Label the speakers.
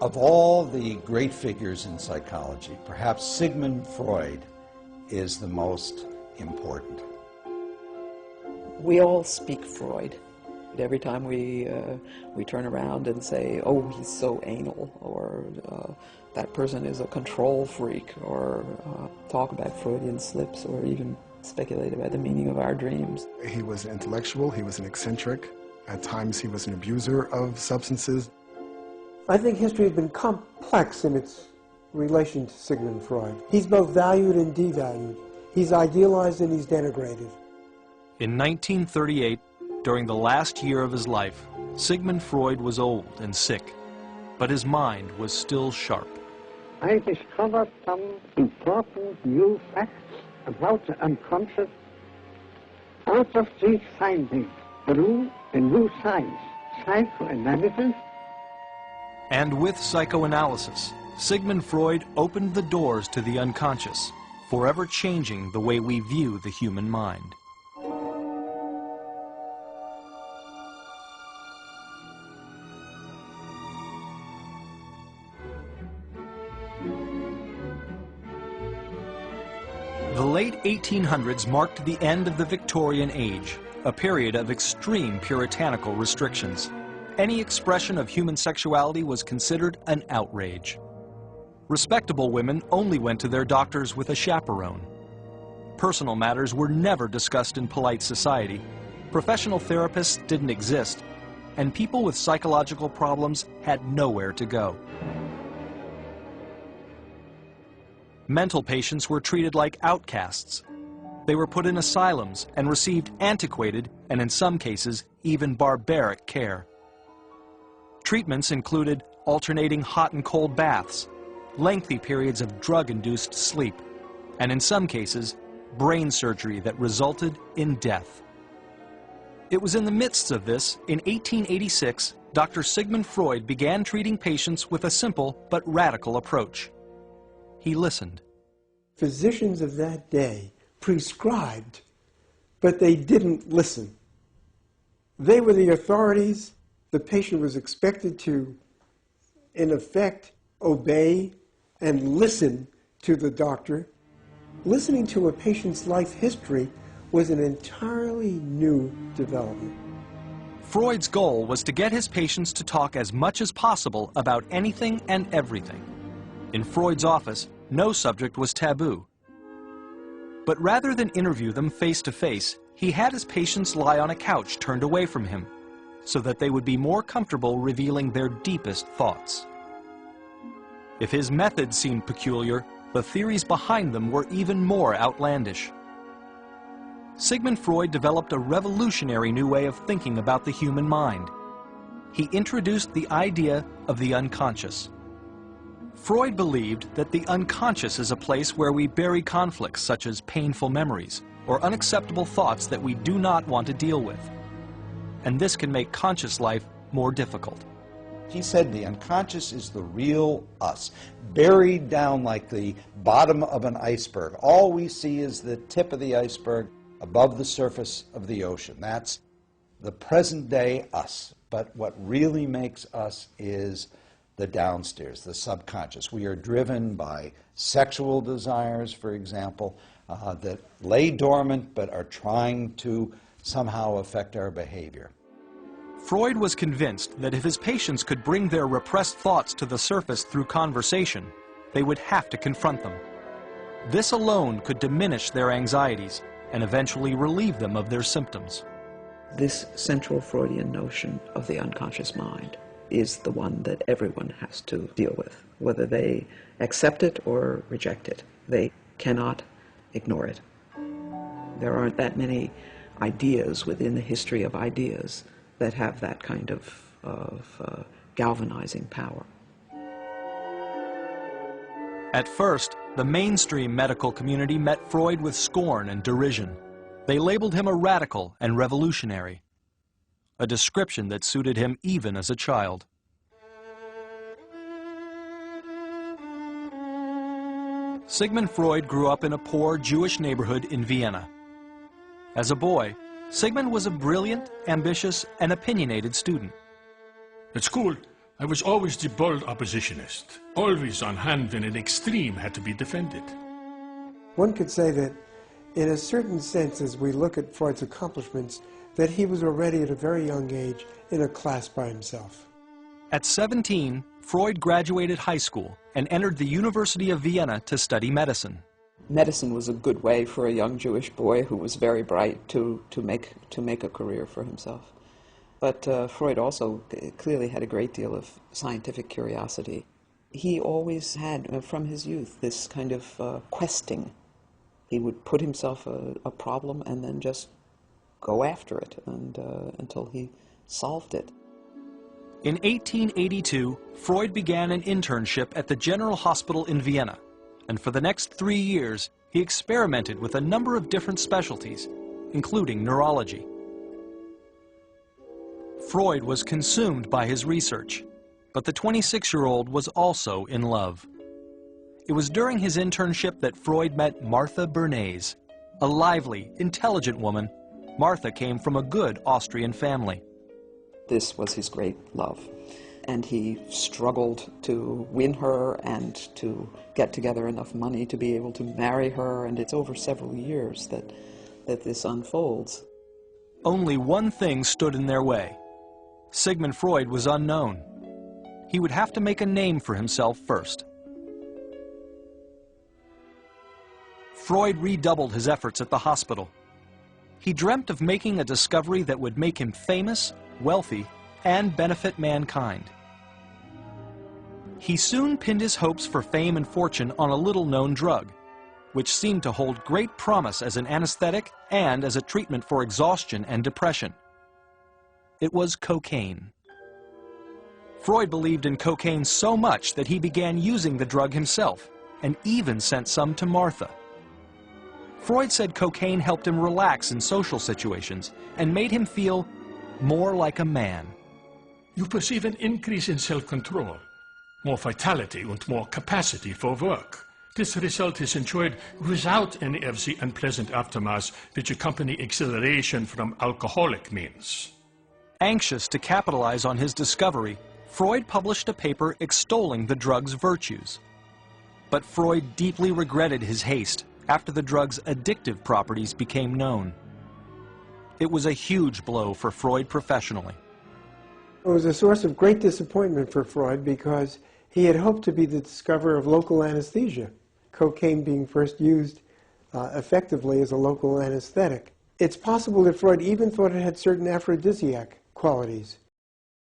Speaker 1: Of all the great figures in psychology, perhaps Sigmund Freud is the most important.
Speaker 2: We all speak Freud. Every time we turn around and say, oh, he's so anal, or that person is a control freak, or talk about Freudian slips, or even speculate about the meaning of our dreams.
Speaker 3: He was an intellectual, he was an eccentric. At times he was an abuser of substances.
Speaker 4: I think history has been complex in its relation to Sigmund Freud. He's both valued and devalued. He's idealized and he's denigrated.
Speaker 5: In 1938, during the last year of his life, Sigmund Freud was old and sick, but his mind was still sharp.
Speaker 6: I discovered some important new facts about the unconscious. Out of these findings grew a new science, psychoanalysis.
Speaker 5: And with psychoanalysis, Sigmund Freud opened the doors to the unconscious, forever changing the way we view the human mind. The late 1800s marked the end of the Victorian Age, a period of extreme puritanical restrictions. Any expression of human sexuality was considered an outrage. Respectable women only went to their doctors with a chaperone. Personal matters were never discussed in polite society. Professional therapists didn't exist, and people with psychological problems had nowhere to go. Mental patients were treated like outcasts. They were put in asylums and received antiquated, and in some cases, even barbaric care. Treatments included alternating hot and cold baths, lengthy periods of drug-induced sleep, and in some cases, brain surgery that resulted in death. It was in the midst of this, in 1886, Dr. Sigmund Freud began treating patients with a simple but radical approach. He listened.
Speaker 4: Physicians of that day prescribed, but they didn't listen. They were the authorities. The patient was expected to, in effect, obey and listen to the doctor. Listening to a patient's life history was an entirely new development.
Speaker 5: Freud's goal was to get his patients to talk as much as possible about anything and everything. In Freud's office, no subject was taboo. But rather than interview them face to face, he had his patients lie on a couch turned away from him, so that they would be more comfortable revealing their deepest thoughts. If his methods seemed peculiar, the theories behind them were even more outlandish. Sigmund Freud developed a revolutionary new way of thinking about the human mind. He introduced the idea of the unconscious. Freud believed that the unconscious is a place where we bury conflicts such as painful memories or unacceptable thoughts that we do not want to deal with. And this can make conscious life more difficult.
Speaker 1: He said the unconscious is the real us, buried down like the bottom of an iceberg. All we see is the tip of the iceberg above the surface of the ocean. That's the present day us. But what really makes us is the downstairs, the subconscious. We are driven by sexual desires, for example, that lay dormant but are trying to somehow affect our behavior.
Speaker 5: Freud was convinced that if his patients could bring their repressed thoughts to the surface through conversation, they would have to confront them. This alone could diminish their anxieties and eventually relieve them of their symptoms.
Speaker 2: This central Freudian notion of the unconscious mind is the one that everyone has to deal with, whether they accept it or reject it. They cannot ignore it. There aren't that many ideas within the history of ideas that have that kind of galvanizing power.
Speaker 5: At first, the mainstream medical community met Freud with scorn and derision. They labeled him a radical and revolutionary, a description that suited him even as a child. Sigmund Freud grew up in a poor Jewish neighborhood in Vienna. As a boy, Sigmund was a brilliant, ambitious, and opinionated student.
Speaker 7: At school, I was always the bold oppositionist, always on hand when an extreme had to be defended.
Speaker 4: One could say that, in a certain sense, as we look at Freud's accomplishments, that he was already at a very young age in a class by himself.
Speaker 5: At 17, Freud graduated high school and entered the University of Vienna to study medicine.
Speaker 2: Medicine was a good way for a young Jewish boy who was very bright to make a career for himself. But Freud also clearly had a great deal of scientific curiosity. He always had, from his youth, this kind of questing. He would put himself a problem and then just go after it until he solved it.
Speaker 5: In 1882, Freud began an internship at the General Hospital in Vienna, and for the next 3 years, he experimented with a number of different specialties, including neurology. Freud was consumed by his research, but the 26-year-old was also in love. It was during his internship that Freud met Martha Bernays, a lively, intelligent woman. Martha came from a good Austrian family.
Speaker 2: This was his great love, and he struggled to win her and to get together enough money to be able to marry her, and it's over several years that this unfolds.
Speaker 5: Only one thing stood in their way. Sigmund Freud was unknown. He would have to make a name for himself first. Freud redoubled his efforts at the hospital. He dreamt of making a discovery that would make him famous, wealthy, and benefit mankind. He soon pinned his hopes for fame and fortune on a little-known drug, which seemed to hold great promise as an anesthetic and as a treatment for exhaustion and depression. It was cocaine. Freud believed in cocaine so much that he began using the drug himself, and even sent some to Martha. Freud said cocaine helped him relax in social situations and made him feel more like a man.
Speaker 7: You perceive an increase in self-control, more vitality and more capacity for work. This result is enjoyed without any of the unpleasant aftermaths which accompany exhilaration from alcoholic means.
Speaker 5: Anxious to capitalize on his discovery, Freud published a paper extolling the drug's virtues. But Freud deeply regretted his haste after the drug's addictive properties became known. It was a huge blow for Freud professionally.
Speaker 4: It was a source of great disappointment for Freud because he had hoped to be the discoverer of local anesthesia, cocaine being first used effectively as a local anesthetic. It's possible that Freud even thought it had certain aphrodisiac qualities.